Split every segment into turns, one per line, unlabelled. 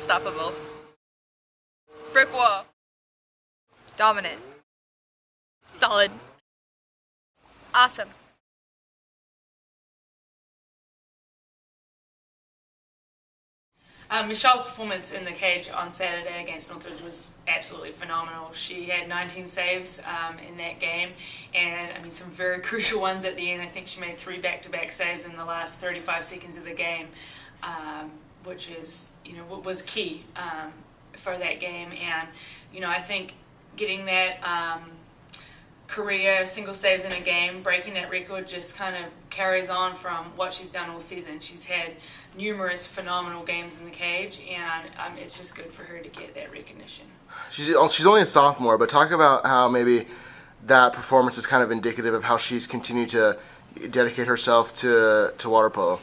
Unstoppable. Brick wall. Dominant. Solid. Awesome.
Michelle's performance in the cage on Saturday against Northridge was absolutely phenomenal. She had 19 saves in that game, and I mean some very crucial ones at the end. I think she made 3 back-to-back saves in the last 35 seconds of the game, which is, what was key for that game. And I think getting that career single saves in a game, breaking that record, just kind of carries on from what she's done all season. She's had numerous phenomenal games in the cage, and it's just good for her to get that recognition.
She's only a sophomore, but talk about how maybe that performance is kind of indicative of how she's continued to dedicate herself to water polo.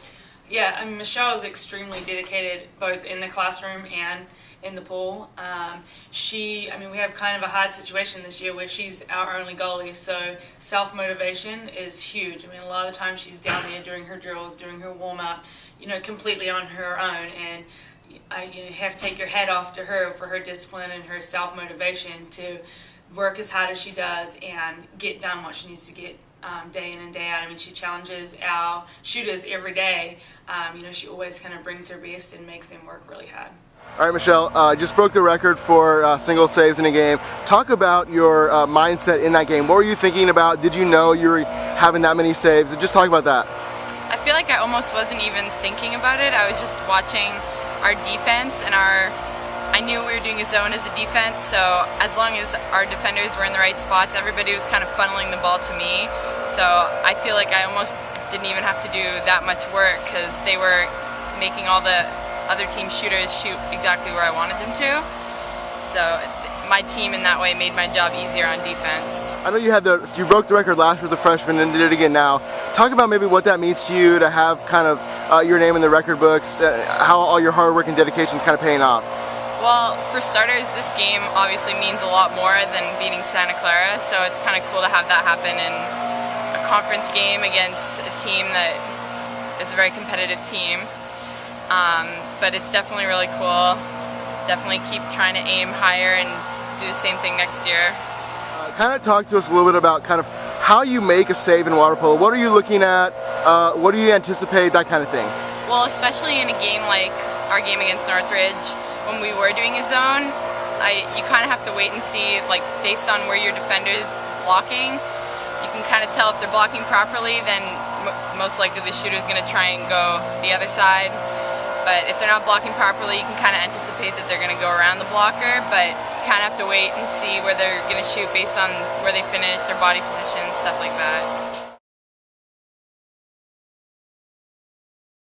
Yeah, I mean, Michelle is extremely dedicated both in the classroom and in the pool. We have kind of a hard situation this year where she's our only goalie, so self-motivation is huge. I mean, a lot of the time she's down there doing her drills, doing her warm-up, completely on her own, and you have to take your hat off to her for her discipline and her self-motivation to work as hard as she does and get done what she needs to get day in and day out. I mean, she challenges our shooters every day. She always kind of brings her best and makes them work really hard.
All right, Michelle, just broke the record for single saves in a game. Talk about your mindset in that game. What were you thinking about? Did you know you were having that many saves? Just talk about that.
I feel like I almost wasn't even thinking about it. I was just watching our defense, and I knew we were doing a zone as a defense, so as long as our defenders were in the right spots, everybody was kind of funneling the ball to me. So I feel like I almost didn't even have to do that much work because they were making all the other team shooters shoot exactly where I wanted them to. So my team in that way made my job easier on defense.
I know you broke the record last year as a freshman and did it again now. Talk about maybe what that means to you to have kind of your name in the record books, how all your hard work and dedication is kind of paying off.
Well, for starters, this game obviously means a lot more than beating Santa Clara, so it's kind of cool to have that happen in a conference game against a team that is a very competitive team. But it's definitely really cool. Definitely keep trying to aim higher and do the same thing next year.
Kind of talk to us a little bit about kind of how you make a save in water polo. What are you looking at? What do you anticipate? That kind of thing.
Well, especially in a game like our game against Northridge, when we were doing a zone, you kind of have to wait and see, like based on where your defender is blocking, you can kind of tell if they're blocking properly, then most likely the shooter is going to try and go the other side. But if they're not blocking properly, you can kind of anticipate that they're going to go around the blocker, but you kind of have to wait and see where they're going to shoot based on where they finish, their body position, stuff like that.